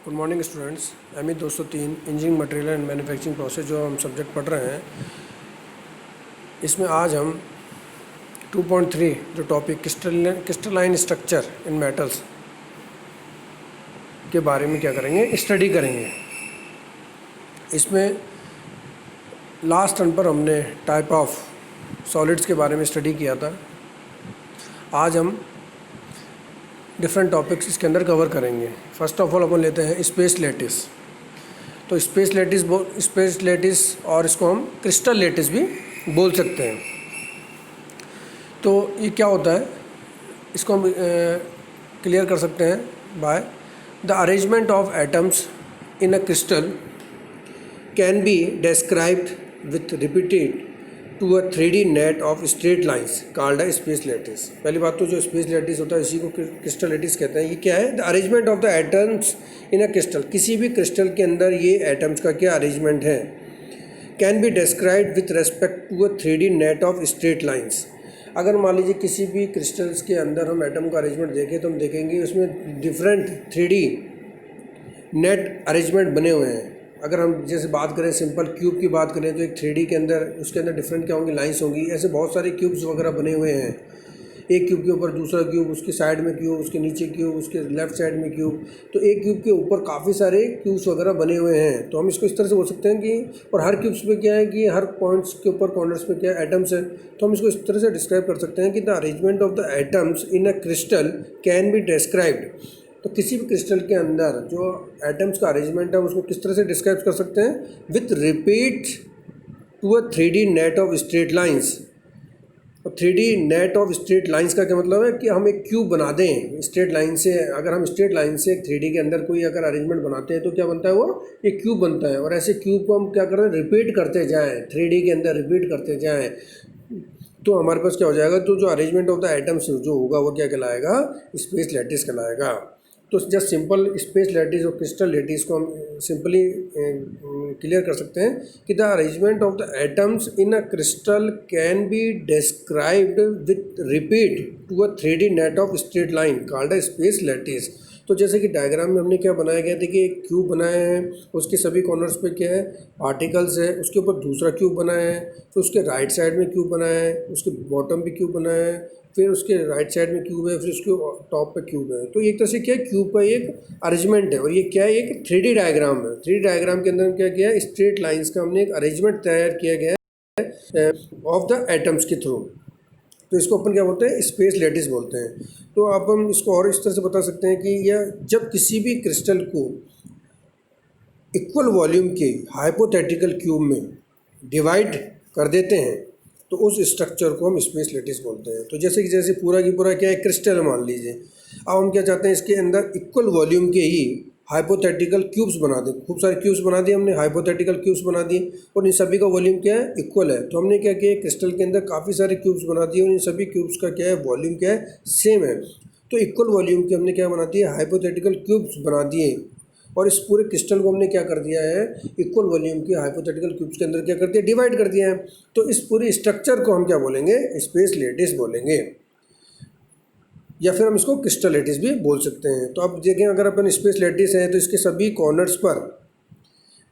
Good morning students. ME 203 engineering material and manufacturing process जो हम subject पढ़ रहे हैं, इसमें आज हम 2.3 जो topic crystalline structure in metals के बारे में क्या करेंगे, स्टडी करेंगे। इसमें लास्ट टर्न पर हमने टाइप ऑफ सॉलिड्स के बारे में स्टडी किया था। आज हम डिफरेंट टॉपिक्स इसके अंदर कवर करेंगे। फर्स्ट ऑफ ऑल अपन लेते हैं स्पेस लैटिस। तो स्पेस लैटिस और इसको हम क्रिस्टल लैटिस भी बोल सकते हैं। तो ये क्या होता है, इसको हम क्लियर कर सकते हैं by the arrangement of atoms in a crystal can be described with repeated to a 3D net of straight lines called a space lattice. पहली बात तो जो स्पेस लैटिस होता है इसी को क्रिस्टल लैटिस कहते हैं। ये क्या है, the arrangement of the atoms in a crystal. किसी भी क्रिस्टल के अंदर ये एटम्स का क्या अरेंजमेंट है, can be described with respect to a 3D net of straight lines. अगर मान लीजिए किसी भी क्रिस्टल्स के अंदर हम एटम का अरेंजमेंट देखें तो हम देखेंगे उसमें डिफरेंट 3D नेट अरेंजमेंट बने हुए हैं। अगर हम जैसे बात करें सिंपल क्यूब की बात करें तो एक 3D के अंदर उसके अंदर डिफरेंट क्या होंगी, लाइंस होंगी। ऐसे बहुत सारे क्यूब्स वगैरह बने हुए हैं। एक क्यूब के ऊपर दूसरा क्यूब, उसके साइड में क्यूब, उसके नीचे क्यूब, उसके लेफ्ट साइड में क्यूब। तो एक क्यूब के ऊपर काफ़ी सारे क्यूब्स वगैरह बने हुए हैं। तो हम इसको इस तरह से बोल सकते हैं कि, और हर क्यूब्स पे क्या है कि हर पॉइंट्स के ऊपर कॉर्नर्स पे क्या है, एटम्स है। तो हम इसको इस तरह से डिस्क्राइब कर सकते हैं कि the arrangement of the atoms in a crystal can be described. तो किसी भी क्रिस्टल के अंदर जो एटम्स का अरेंजमेंट है उसको किस तरह से डिस्क्राइब कर सकते हैं, with repeat to a 3D net of straight lines. और 3D net of straight lines का क्या मतलब है कि हम एक क्यूब बना दें स्ट्रेट लाइन से। अगर हम स्ट्रेट लाइन से एक 3D के अंदर कोई अगर अरेंजमेंट बनाते हैं तो क्या बनता है, वो एक क्यूब बनता है। और ऐसे क्यूब को हम क्या करते हैं, रिपीट करते जाएँ, 3D के अंदर रिपीट करते जाएँ, तो हमारे पास क्या हो जाएगा, तो जो अरेंजमेंट ऑफ द एटम्स जो होगा वो क्या कहलाएगा, स्पेस लैटिस कहलाएगा। तो जस्ट सिंपल स्पेस लैटिस और क्रिस्टल लैटिस को हम सिंपली क्लियर कर सकते हैं कि the arrangement of the atoms in a crystal can be described with repeat to a 3D net of straight line called a space lattice. तो जैसे कि डायग्राम में हमने क्या बनाया गया था कि एक क्यूब बनाया है, उसके सभी कॉर्नर्स पे क्या है, पार्टिकल्स है। उसके ऊपर दूसरा क्यूब बनाया है, फिर उसके राइट साइड में क्यूब बनाया है, उसके बॉटम पे क्यूब बनाया है, फिर उसके राइट साइड में क्यूब है, फिर उसके टॉप पे क्यूब है। तो एक तरह से क्या है, क्यूब का एक अरेंजमेंट है। और ये क्या है, एक 3D डायग्राम है। 3D डायग्राम के अंदर क्या किया है, स्ट्रेट लाइंस का हमने एक अरेंजमेंट तैयार किया गया है ऑफ द एटम्स के थ्रू। तो इसको अपन क्या बोलते हैं, स्पेस लैटिस बोलते हैं। तो अब हम इसको और इस तरह से बता सकते हैं कि यह जब किसी भी क्रिस्टल को इक्वल वॉल्यूम के हाइपोथेटिकल क्यूब में डिवाइड कर देते हैं तो उस स्ट्रक्चर को हम स्पेस लैटिस बोलते हैं। तो जैसे पूरा की पूरा क्या है, क्रिस्टल मान लीजिए। अब हम क्या चाहते हैं, इसके अंदर इक्वल वॉल्यूम के ही हाइपोथेटिकल क्यूब्स बना दें। खूब सारे क्यूब्स बना दिए हमने, हाइपोथेटिकल क्यूब्स बना दिए, और इन सभी का वॉल्यूम क्या है, इक्वल है। तो हमने क्या किया, क्रिस्टल के अंदर काफ़ी सारे क्यूब्स बना दिए और इन सभी क्यूब्स का क्या है, वॉल्यूम क्या है, सेम है। तो इक्वल वॉल्यूम के हमने क्या बना दिए, हाइपोथेटिकल क्यूब्स बना दिए। और इस पूरे क्रिस्टल को हमने क्या कर दिया है, इक्वल वॉल्यूम के हाइपोथेटिकल क्यूब्स के अंदर क्या कर दिया, डिवाइड कर दिया है। तो इस पूरे स्ट्रक्चर को हम क्या बोलेंगे, स्पेस लैटिस बोलेंगे, या फिर हम इसको क्रिस्टल लैटिस भी बोल सकते हैं। तो अब देखें, अगर अपन स्पेस लैटिस है तो इसके सभी कॉर्नर्स पर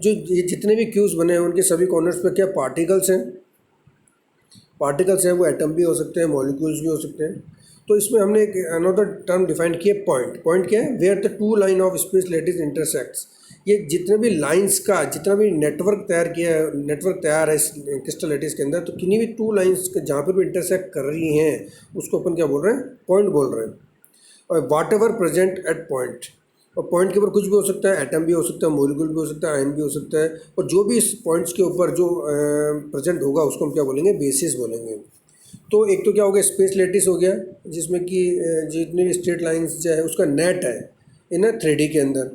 जो ये जितने भी क्यूब्स बने हैं उनके सभी कॉर्नर्स पर क्या पार्टिकल्स हैं। पार्टिकल्स हैं वो एटम भी हो सकते हैं, मॉलिक्यूल्स भी हो सकते हैं। तो इसमें हमने एक अनदर टर्म डिफाइन किया, पॉइंट। पॉइंट क्या है, where the two line of space lattice intersects. ये जितने भी लाइंस का जितना भी नेटवर्क तैयार है इस क्रिस्टल लैटिस के अंदर, तो किन्हीं भी टू लाइंस जहाँ पर भी इंटरसेक्ट कर रही हैं उसको अपन क्या बोल रहे हैं, पॉइंट बोल रहे हैं। और वाट एवर प्रेजेंट एट पॉइंट, और पॉइंट के ऊपर कुछ भी हो सकता है, एटम भी हो सकता है, मॉलिक्यूल भी हो सकता है, आयन भी हो सकता है। और जो भी इस पॉइंट्स के ऊपर जो प्रेजेंट होगा उसको हम क्या बोलेंगे, बेसिस बोलेंगे। तो एक तो क्या हो गया, स्पेस लैटिस हो गया, जिसमें कि जितनी भी स्ट्रेट लाइंस जो है उसका नेट है इन 3D के अंदर,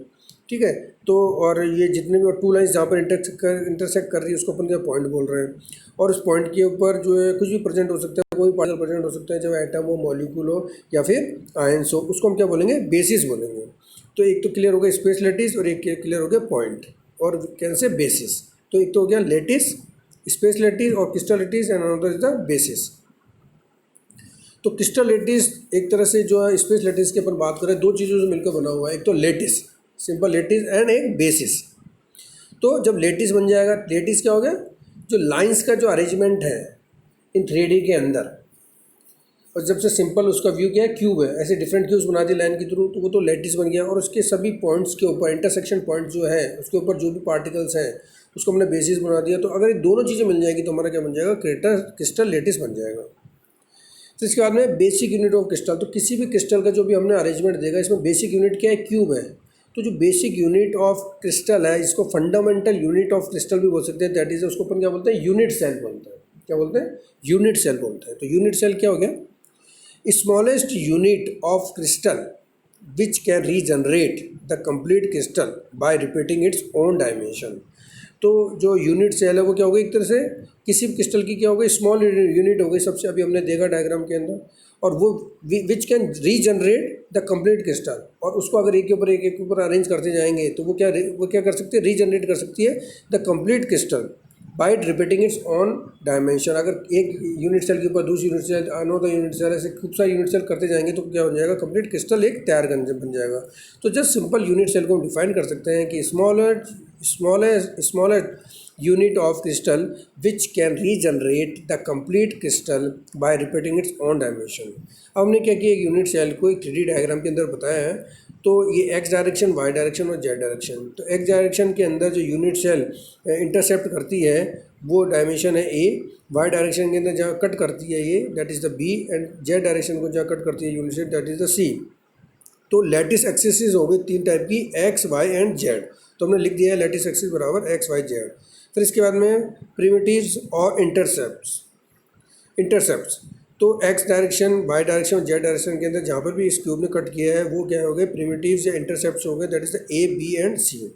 ठीक है। तो और ये जितने भी टू लाइंस जहाँ पर इंटरसेक्ट कर रही है उसको अपन क्या पॉइंट बोल रहे हैं। और उस पॉइंट के ऊपर जो है कुछ भी प्रेजेंट हो सकता है, कोई पार्टिकल प्रेजेंट हो सकता है, चाहे एटम हो, मॉलिक्यूल हो, या फिर आयंस हो, उसको हम क्या बोलेंगे, बेसिस बोलेंगे। तो एक तो क्लियर हो गया स्पेस लैटिस, और एक क्लियर हो गया पॉइंट, और कैसे बेसिस। तो एक तो हो गया लैटिस, स्पेस लैटिस और crystal lattice, and another is the basis. तो क्रिस्टल लैटिस एक तरह से जो है स्पेस लैटिस की अपन बात करें, दो चीज़ों से मिलकर बना हुआ है। एक तो लैटिस, सिंपल लेटिस एंड एक बेसिस। तो जब लेटिस बन जाएगा, लेटिस क्या हो गया, जो लाइंस का जो अरेंजमेंट है इन 3D के अंदर, और जब से सिंपल उसका व्यू क्या है, क्यूब है, ऐसे डिफरेंट क्यूब्स बना दी लाइन के थ्रू, तो वो तो लेटिस बन गया। और उसके सभी पॉइंट्स के ऊपर, इंटरसेक्शन पॉइंट जो है उसके ऊपर जो भी पार्टिकल्स हैं उसको हमने बेसिस बना दिया। तो अगर ये दोनों चीज़ें मिल जाएगी तो हमारा क्या बन जाएगा, क्रिस्टल लेटिस बन जाएगा। तो इसके बाद में बेसिक यूनिट ऑफ क्रिस्टल, तो किसी भी क्रिस्टल का जो भी हमने अरेंजमेंट देगा, इसमें बेसिक यूनिट क्या है, क्यूब है। तो जो बेसिक यूनिट ऑफ क्रिस्टल है, इसको फंडामेंटल यूनिट ऑफ क्रिस्टल भी बोल सकते हैं, दैट इज उसको अपन क्या बोलते हैं, यूनिट सेल बोलते हैं। क्या बोलते हैं, यूनिट सेल बोलते हैं। तो यूनिट सेल क्या हो गया, smallest unit of crystal which can regenerate the complete crystal by repeating its own dimension। तो जो यूनिट सेल है वो क्या होगा, एक तरह से किसी भी क्रिस्टल की क्या होगी, स्मॉल यूनिट हो गई सबसे, अभी हमने देखा डायग्राम के अंदर, और वो which can regenerate the complete crystal. और उसको अगर एक के ऊपर एक के ऊपर अरेंज करते जाएंगे तो वो क्या कर सकती है, रीजनरेट कर सकती है the complete crystal by repeating its on dimension. अगर एक यूनिट सेल के ऊपर दूसरी unit cell, another unit cell, ऐसे खूब सारे यूनिट सेल करते जाएंगे तो क्या हो जाएगा, कंप्लीट क्रिस्टल एक तैयार बन जाएगा। तो जस्ट सिंपल यूनिट सेल को हम डिफाइन कर सकते हैं कि smallest unit of crystal which can regenerate the complete crystal by repeating its own dimension। अब हमने क्या किया, एक यूनिट सेल को एक 3D डायग्राम के अंदर बताया है। तो ये एक्स डायरेक्शन, वाई डायरेक्शन और जेड डायरेक्शन। तो एक्स डायरेक्शन के अंदर जो यूनिट सेल इंटरसेप्ट करती है वो डायमेंशन है ए, वाई डायरेक्शन के अंदर जहाँ कट करती है ये, that is the B, and Z direction को जहाँ कट करती है unit cell, that is the C. तो लैटिस एक्सिस हो गई 3 टाइप की, एक्स, वाई एंड जेड। तो हमने लिख दिया है लैटिस एक्सिस बराबर एक्स, वाई, जेड। फिर इसके बाद में प्रिमिटिव्स और इंटरसेप्ट्स। तो एक्स डायरेक्शन, वाई डायरेक्शन और जेड डायरेक्शन के अंदर जहाँ पर भी इस क्यूब ने कट किया है वो क्या हो गए, प्रिमिटिव्स या इंटरसेप्ट्स हो गए, that is the A, B and C.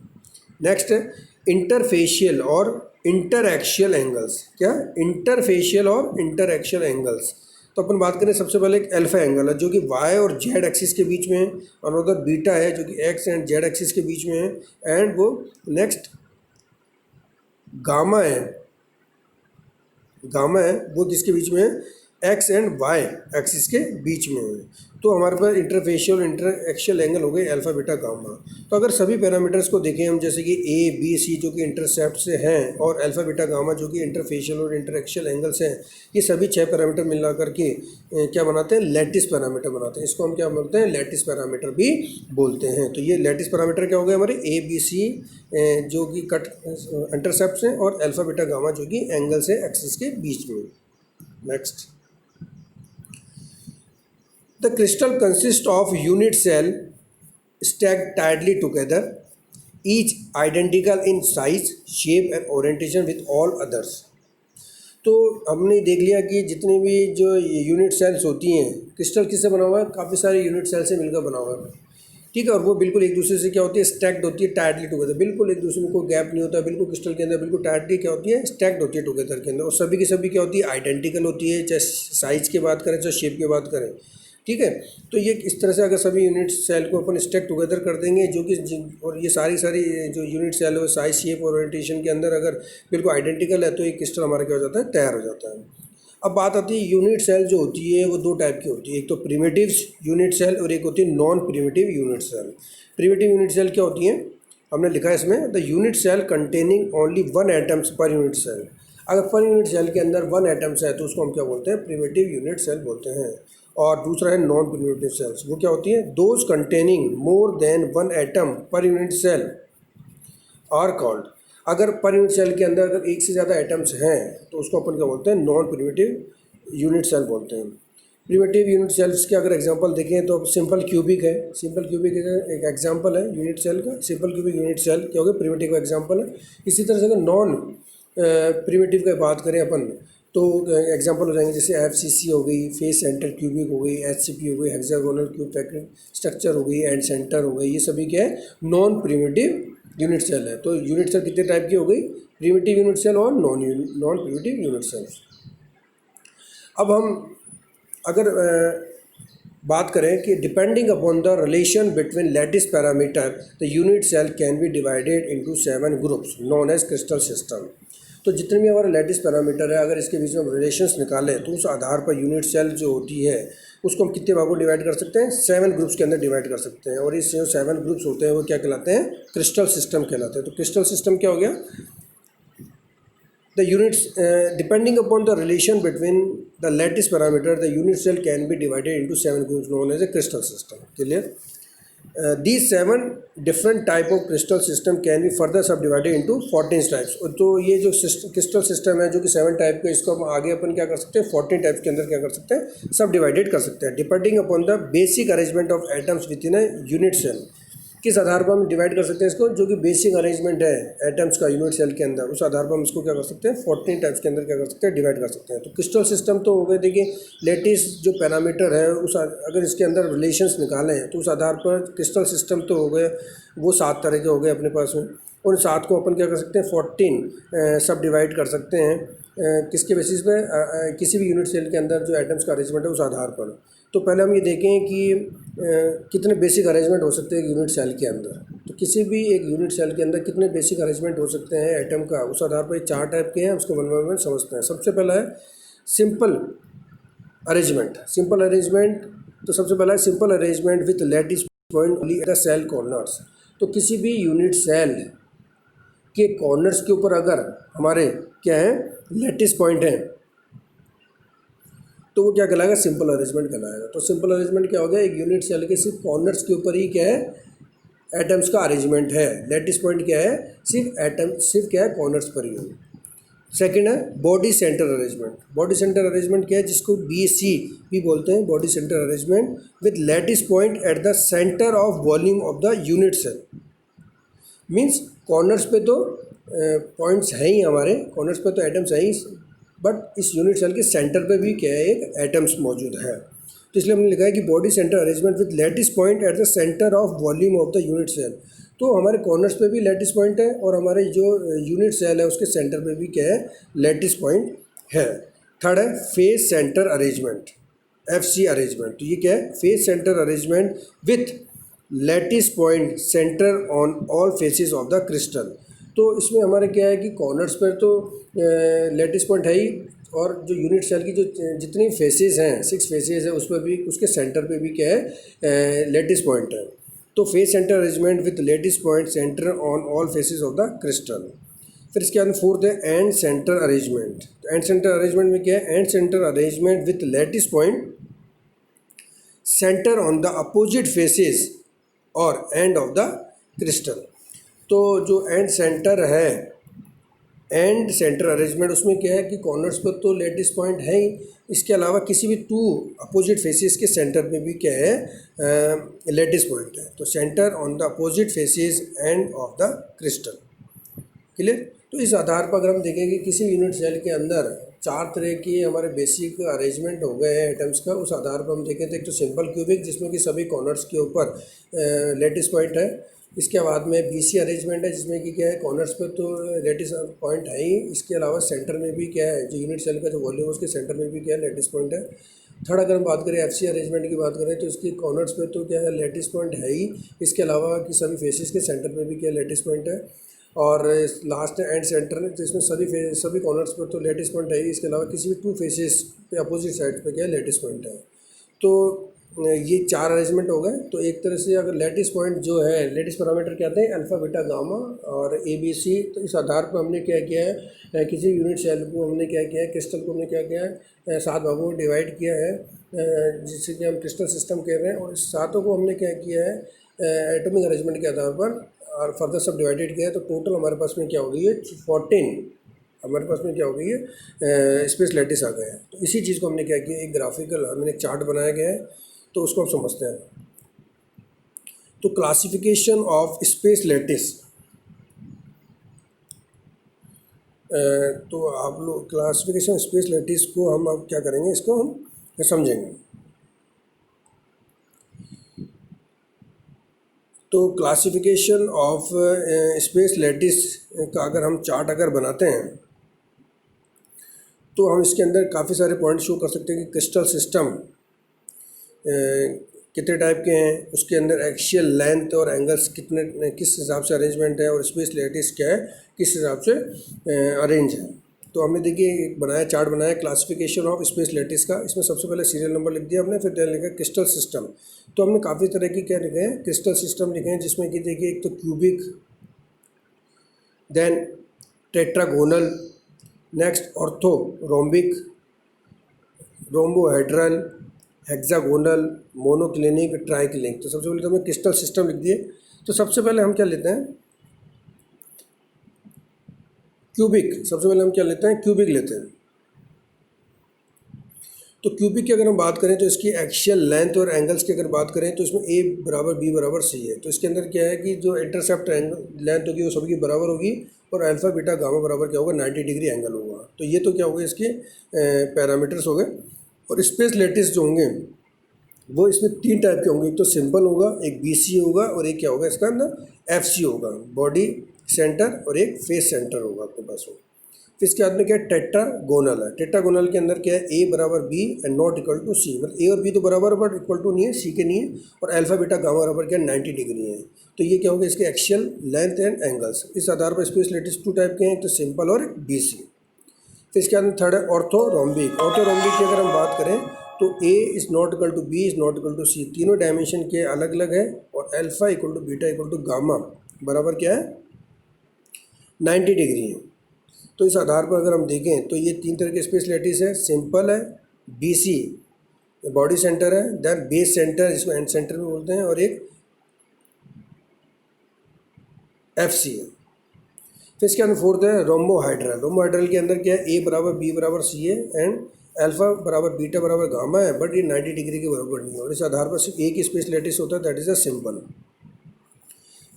Next है इंटरफेशियल और इंटरएक्शियल एंगल्स। क्या, इंटरफेशियल और इंटरएक्शियल एंगल्स। तो अपन बात करें सबसे पहले एक अल्फा एंगल है जो कि वाई और जेड एक्सिस के बीच में है, और उधर बीटा है जो कि एक्स एंड जेड एक्सिस के बीच में है, एंड वो नेक्स्ट गामा है, वो किसके बीच में है, एक्स एंड वाई एक्सिस के बीच में है। तो हमारे पास इंटरफेशियल और इंटरएक्शियल एंगल हो गए अल्फा, बीटा, गामा। तो अगर सभी पैरामीटर्स को देखें हम, जैसे कि ए, बी, सी जो कि इंटरसेप्ट से हैं, और अल्फा, बीटा, गामा जो कि इंटरफेशियल और इंटरएक्शियल एंगल्स हैं, ये सभी 6 पैरामीटर मिला करके क्या बनाते हैं, लैटिस पैरामीटर बनाते हैं। इसको हम क्या बोलते हैं, लैटिस पैरामीटर भी बोलते हैं। तो ये लैटिस पैरामीटर क्या हो गए हमारे, ए, बी, सी जो कि कट इंटरसेप्ट हैं, और अल्फा, बीटा, गामा जो कि एंगल्स है एक्सिस के बीच में। Next, the crystal consists of unit cell stacked tightly together, each identical in size, shape and orientation with all others। तो हमने देख लिया कि जितनी भी जो यूनिट सेल्स होती हैं, क्रिस्टल किससे बना हुआ है, काफ़ी सारे यूनिट सेल से मिलकर बना हुआ है, ठीक है। और वो बिल्कुल एक दूसरे से क्या होती है, स्टैक्ड होती है टाइटली टुगेदर, बिल्कुल एक दूसरे में कोई गैप नहीं होता, बिल्कुल क्रिस्टल के अंदर बिल्कुल टाइटली क्या होती है, स्टैक्ड होती है टुगेदर के अंदर। और सभी की सभी क्या होती है, आइडेंटिकल होती है, चाहे साइज़ की बात करें चाहे शेप की बात करें, ठीक है। तो ये इस तरह से अगर सभी यूनिट सेल को अपन स्टैक टुगेदर कर देंगे, जो कि और ये सारी जो यूनिट सेल है साइज, शेप और ओरिएंटेशन के अंदर अगर बिल्कुल आइडेंटिकल है, तो ये क्रिस्टल हमारा क्या हो जाता है, तैयार हो जाता है। अब बात आती है यूनिट सेल जो होती है वो 2 टाइप की होती है, एक तो प्रिमिटिव्स यूनिट सेल और एक होती है non primitive unit cell. Primitive unit cell क्या होती है, हमने लिखा है इसमें, the unit cell containing only 1 atoms per unit cell. अगर पर यूनिट सेल के अंदर 1 एटम्स है तो उसको हम क्या बोलते हैं, प्रिमिटिव यूनिट सेल बोलते हैं। और दूसरा है नॉन प्रिमिटिव सेल्स, वो क्या होती है, those containing more than 1 atom per unit cell are called. अगर पर यूनिट सेल के अंदर अगर एक से ज़्यादा एटम्स हैं तो उसको अपन क्या बोलते हैं, नॉन प्रिमिटिव यूनिट सेल बोलते हैं। प्रिमिटिव यूनिट सेल्स के अगर एग्जांपल देखें तो सिंपल क्यूबिक है, सिंपल क्यूबिक एक एग्जांपल है यूनिट सेल का, सिंपल क्यूबिक यूनिट सेल क्या होगा, प्रिमिटिव का एग्जांपल है। इसी तरह से अगर नॉन प्रिमिटिव की बात करें अपन तो एग्जांपल हो जाएंगे, जैसे एफसीसी हो गई, फेस सेंटर क्यूबिक हो गई, एचसीपी हो गई, हेक्सागोनल क्यूब पैकेट स्ट्रक्चर हो गई, एंड सेंटर हो गई, ये सभी क्या है, नॉन प्रिमिटिव यूनिट सेल है। तो यूनिट सेल कितने टाइप की हो गई, प्रिमिटिव यूनिट सेल और नॉन प्रिमिटिव यूनिट सेल्स। अब हम अगर बात करें कि depending upon the relation between lattice parameter the unit cell can be divided into 7 groups known as crystal system. तो जितने भी हमारे लैटिस पैरामीटर है, अगर इसके बीच में हम रिलेशंस निकालें तो उस आधार पर यूनिट सेल जो होती है उसको हम कितने भागों डिवाइड कर सकते हैं, 7 ग्रुप्स के अंदर डिवाइड कर सकते हैं। और इस जो 7 ग्रुप्स होते हैं वो क्या कहलाते हैं, क्रिस्टल सिस्टम कहलाते हैं। तो क्रिस्टल सिस्टम क्या हो गया, the units depending upon the relation between the lattice parameter, the unit cell can be divided into 7 groups known as a crystal system. Clear? These 7 different type of crystal system can be further subdivided into 14 types. तो ये जो crystal system है जो कि 7 type के, इसको हम आगे अपन क्या कर सकते हैं, 14 टाइप्स के अंदर क्या कर सकते हैं, सब डिवाइडेड कर सकते हैं depending upon the basic arrangement of atoms within a unit cell. किस आधार पर हम डिवाइड कर सकते हैं इसको, जो कि बेसिक अरेंजमेंट है एटम्स का यूनिट सेल के अंदर, उस आधार पर हम इसको क्या कर सकते हैं, 14 टाइप्स के अंदर क्या कर सकते हैं, डिवाइड कर सकते हैं। तो क्रिस्टल सिस्टम तो हो गए, देखिए लेटिस जो पैरामीटर है उस अगर इसके अंदर रिलेशंस निकालें तो उस आधार पर क्रिस्टल सिस्टम तो हो गए, वो 7 तरह के हो गए अपने पास में। और 7 को अपन क्या कर सकते हैं, 14 सब डिवाइड कर सकते हैं किसके बेसिस पे, किसी भी यूनिट सेल के अंदर जो एटम्स का अरेंजमेंट है उस आधार पर। तो पहले हम ये देखें कि कितने बेसिक अरेंजमेंट हो सकते हैं एक यूनिट सेल के अंदर। तो किसी भी एक यूनिट सेल के अंदर कितने बेसिक अरेंजमेंट हो सकते हैं एटम का, उस आधार पर 4 टाइप के हैं, उसको वन बाय वन समझते हैं। सबसे पहला है सिंपल अरेंजमेंट। सिंपल अरेंजमेंट, तो सबसे पहला है simple arrangement with lattice point only at the cell corners. तो किसी भी यूनिट सेल के कॉर्नर्स के ऊपर अगर हमारे क्या है, लैटिस पॉइंट है, तो वो क्या कहलाएगा, सिंपल अरेंजमेंट कहलाएगा। तो सिंपल अरेंजमेंट क्या हो गया, एक यूनिट सेल के सिर्फ कॉर्नर्स के ऊपर ही क्या है, एटम्स का अरेंजमेंट है। लैटिस पॉइंट क्या है, सिर्फ एटम, सिर्फ क्या है, कॉर्नर्स पर ही है। सेकंड है body centre arrangement. Body centre arrangement क्या है, जिसको BC भी बोलते हैं, body centre arrangement with lattice point at the centre of volume of the unit cell. Means corners पे तो पॉइंट्स हैं ही हमारे, कॉर्नर्स पे तो एटम्स हैं ही, बट इस यूनिट सेल के सेंटर पे भी क्या है, एक एटम्स मौजूद है। तो इसलिए हमने लिखा है कि body centre arrangement with lattice point at the centre of volume of the unit cell. तो हमारे कॉर्नर्स पे भी लैटिस पॉइंट है और हमारे जो यूनिट सेल है उसके सेंटर पे भी क्या है, लैटिस पॉइंट है। थर्ड है face centre arrangement, FC arrangement. तो ये क्या है, face centre arrangement with lattice point centre on all faces of the crystal. तो इसमें हमारे क्या है कि कॉर्नर्स पर तो लैटिस पॉइंट है ही, और जो यूनिट सेल की जो जितनी फेसेस हैं, 6 फेसेस है, उस पर भी, उसके सेंटर पे भी क्या है, लैटिस पॉइंट है। तो face centre arrangement with lattice point centre on all faces of the crystal. फिर इसके बाद फोर्थ है एंड सेंटर अरेंजमेंट। तो एंड सेंटर अरेंजमेंट में क्या है, and centre arrangement with lattice point centre on the opposite faces और end of the crystal. तो जो एंड सेंटर है, एंड सेंटर अरेंजमेंट, उसमें क्या है कि कॉर्नर्स पर तो लैटिस पॉइंट है ही, इसके अलावा किसी भी 2 अपोजिट फेसेस के सेंटर पे भी क्या है, लैटिस पॉइंट है। तो centre on the opposite faces end of the crystal. Clear? तो इस आधार पर अगर हम देखें कि किसी यूनिट सेल के अंदर 4 तरह के हमारे बेसिक अरेंजमेंट हो गए हैं एटम्स का, उस आधार पर हम देखें तो एक तो सिंपल क्यूबिक, जिसमें कि सभी कॉर्नर्स के ऊपर लैटिस पॉइंट है। इसके बाद में BC अरेंजमेंट है, जिसमें कि क्या है, कॉर्नर्स पर तो लैटिस पॉइंट है ही, इसके अलावा सेंटर में भी क्या है, जो यूनिट सेल का जो वॉल्यूम है उसके सेंटर में भी क्या है, लैटिस पॉइंट है। थर्ड अगर हम बात करें FC अरेंजमेंट की बात करें तो इसकी कॉर्नर्स पे तो क्या है, लैटिस पॉइंट है ही, इसके अलावा कि सभी फेसेस के सेंटर पे भी क्या है, लैटिस पॉइंट है। और लास्ट है एंड सेंटर, जिसमें सभी कॉर्नर्स पर तो लैटिस पॉइंट है ही, इसके अलावा किसी भी 2 फेसेस पे अपोजिट साइड पे क्या है, लैटिस पॉइंट है। तो ये 4 अरेंजमेंट हो गए। तो एक तरह से अगर लैटिस पॉइंट जो है, लैटिस पैरामीटर कहते हैं अल्फ़ा बीटा गामा और ABC। तो इस आधार पर हमने क्या किया है, किसी यूनिट सेल को हमने क्या किया है, क्रिस्टल को हमने क्या किया है, 7 भागों में डिवाइड किया है, जिससे कि हम क्रिस्टल सिस्टम कह रहे हैं। और इस 7 को हमने क्या किया है, एटॉमिक अरेंजमेंट के आधार पर और फर्दर सब डिवाइडेड किया है। तो टोटल हमारे पास में क्या हो गई है, 14 हमारे पास में क्या हो गई है, स्पेस लैटिस आ गया है। तो इसी चीज़ को हमने क्या किया, एक ग्राफिकल हमने एक चार्ट बनाया गया है, तो उसको हम समझते हैं। तो क्लासिफिकेशन ऑफ स्पेस लैटिस, तो आप लोग क्लासिफिकेशन स्पेस लैटिस को हम अब क्या करेंगे, इसको हम समझेंगे। तो क्लासिफिकेशन ऑफ स्पेस लैटिस का अगर हम चार्ट अगर बनाते हैं तो हम इसके अंदर काफ़ी सारे पॉइंट शो कर सकते हैं कि क्रिस्टल सिस्टम कितने टाइप के हैं, उसके अंदर एक्सियल लेंथ और एंगल्स कितने किस हिसाब से अरेंजमेंट है, और स्पेस लैटिस क्या है, किस हिसाब से अरेंज है। तो हमने देखिए एक बनाया, चार्ट बनाया क्लासिफिकेशन ऑफ स्पेस लैटिस का। इसमें सबसे पहले सीरियल नंबर लिख दिया हमने, फिर देन लिखा क्रिस्टल सिस्टम। तो हमने काफ़ी तरह की क्या लिखे हैं, क्रिस्टल सिस्टम लिखे हैं, जिसमें कि देखिए एक तो cubic, then tetragonal, next orthorhombic, rhombohedral, hexagonal, monoclinic, triclinic. तो सबसे पहले तो हमने क्रिस्टल सिस्टम लिख दिए। तो सबसे पहले हम क्या लेते हैं, क्यूबिक। सबसे पहले हम क्या लेते हैं, क्यूबिक लेते हैं। तो क्यूबिक की अगर हम बात करें तो इसकी एक्सियल लेंथ और एंगल्स की अगर बात करें तो इसमें ए बराबर बी बराबर सी है। तो इसके अंदर क्या है कि जो इंटरसेप्ट लेंथ होगी वो सबकी बराबर होगी, और अल्फा बीटा गामा बराबर क्या होगा, 90 डिग्री एंगल होगा। तो ये तो क्या हो गए इसके पैरामीटर्स हो गए। और स्पेस लैटिस जो होंगे वो इसमें 3 टाइप के होंगे, एक तो सिंपल होगा, एक बीसी होगा, और एक क्या होगा इसका अंदर एफसी होगा, बॉडी सेंटर, और एक फेस सेंटर होगा आपके पास हो। फिर इसके बाद में क्या है, टेट्रागोनल है। टेट्रागोनल के अंदर क्या है, ए बराबर B and not equal to C, मतलब ए और बी तो बराबर बट इक्वल टू नहीं है, सी के नहीं है, और अल्फा बीटा गामा बराबर क्या है, 90 डिग्री है। तो ये क्या होगा, इसके एक्सियल लेंथ एंड एंगल्स। इस आधार पर स्पेस लैटिस 2 टाइप के हैं, एक तो सिंपल और एक बीसी। फिर इसके बाद में थर्ड है ऑर्थोरोम्बिक। ऑर्थोरोम्बिक की अगर हम बात करें तो A is not equal to B is not equal to C, तीनों डायमेंशन के अलग अलग है, और alpha equal to beta equal to gamma बराबर क्या है, 90 डिग्री है। तो इस आधार पर अगर हम देखें तो ये 3 तरह के स्पेस लैटिस है, सिंपल है, बीसी बॉडी सेंटर है, देन बेस सेंटर जिसको एंड सेंटर भी बोलते हैं, और एक एफसी है। फिर इसके अंदर फोर्थ है रोम्बोहाइड्रल। रोम्बोहाइड्रल के अंदर क्या है, ए बराबर बी बराबर सी है, एंड अल्फा बराबर बीटा बराबर गामा है, बट ये 90 डिग्री के बराबर नहीं है, और इस आधार पर सिर्फ एक ही स्पेस लैटिस होता है, दैट इज़ अ सिंपल।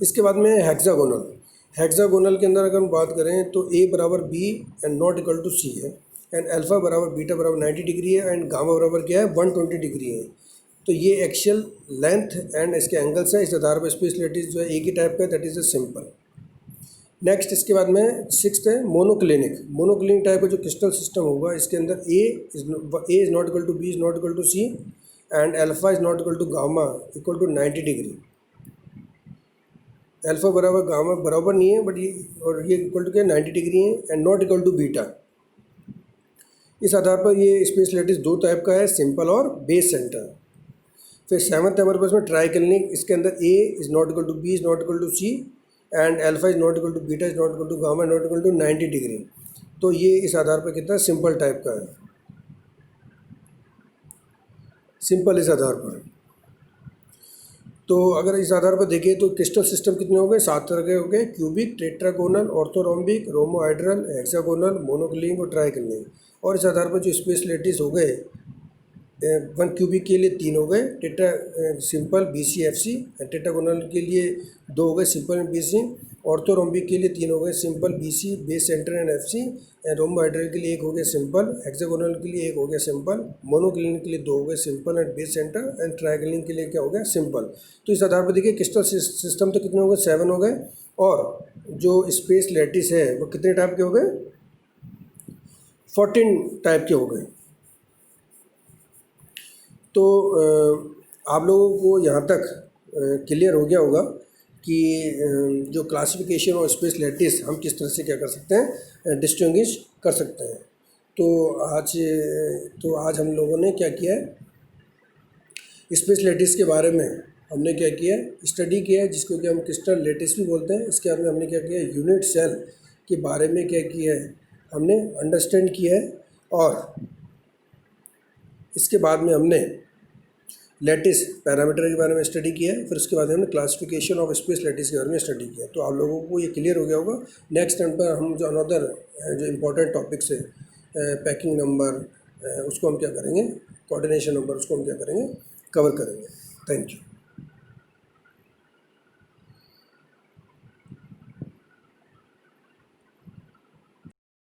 इसके बाद में हेक्सागोनल। हेक्सागोनल के अंदर अगर हम बात करें तो ए बराबर B and not equal to C है, एंड अल्फा बराबर बीटा बराबर 90 डिग्री है, एंड गामा बराबर क्या है, 120 डिग्री है। तो ये एक्सियल लेंथ एंड इसके एंगल्स हैं। इस आधार पर स्पेस लैटिस जो है एक ही टाइप का, that is a simple. Next इसके बाद में 6th है मोनोक्लिनिक। मोनोक्लिनिक टाइप का जो क्रिस्टल सिस्टम होगा, इसके अंदर A is not equal to B is not equal to C, and alpha is not equal to gamma equal to 90 degree. Alpha बराबर गामा बराबर नहीं है, बट ये और ये इक्वल टू क्या 90 डिग्री है, and not equal to beta. इस आधार पर ये स्पेस लैटिस 2 टाइप का है, सिंपल और बेस सेंटर। फिर 7th नंबर पर इसमें ट्राइक्लिनिक। इसके अंदर A is not equal to B is not equal to C, and alpha is not equal to beta is not equal to gamma not equal to 90 degree. तो ये इस आधार पर कितना सिंपल टाइप का है, सिंपल इस आधार पर। तो अगर इस आधार पर देखें तो क्रिस्टल सिस्टम कितने हो गए, 7 तरह के हो गए, cubic, tetragonal, orthorhombic, rhombohedral, hexagonal, monoclinic और ट्राइक्लिनिक। और इस आधार पर जो स्पेस लैटिस हो गए, 1 क्यूबिक के लिए 3 हो गए, सिंपल बीसी एफसी, टेट्रागोनल के लिए 2 हो गए, सिंपल एंड बीसी, ऑर्थोरोम्बिक के लिए 3 हो गए, simple BC base centre and FC, rhombohedral के लिए 1 हो गया सिंपल, हेक्सागोनल के लिए 1 हो गया सिंपल, मोनोक्लिनिक के लिए 2 हो गए simple and base centre, and triclinic के लिए क्या हो गया सिंपल। तो इस आधार पर देखिए क्रिस्टल सिस्टम तो कितने हो गए, 7 हो गए, और जो स्पेस लैटिस है वो कितने टाइप के हो गए, 14 टाइप के हो गए। तो आप लोगों को यहाँ तक क्लियर हो गया होगा कि जो क्लासिफिकेशन और स्पेस लैटिस हम किस तरह से क्या कर सकते हैं, डिस्टिंग्विश कर सकते हैं। तो आज हम लोगों ने क्या किया है, स्पेस लैटिस के बारे में हमने क्या किया, स्टडी किया है, जिसको कि हम क्रिस्टल लैटिस भी बोलते हैं। इसके बाद में हमने क्या किया, यूनिट सेल के बारे में क्या किया है, हमने अंडरस्टैंड किया है, और इसके बाद में हमने लैटिस पैरामीटर के बारे में स्टडी किया है। फिर उसके बाद हमने क्लासिफिकेशन ऑफ स्पेस लैटिस के बारे में स्टडी किया। तो आप लोगों को ये क्लियर हो गया होगा। नेक्स्ट टाइम पर हम जो अनदर जो इम्पोर्टेंट टॉपिक्स है, पैकिंग नंबर, उसको हम क्या करेंगे, कोऑर्डिनेशन नंबर, उसको हम क्या करेंगे, कवर करेंगे। Thank you.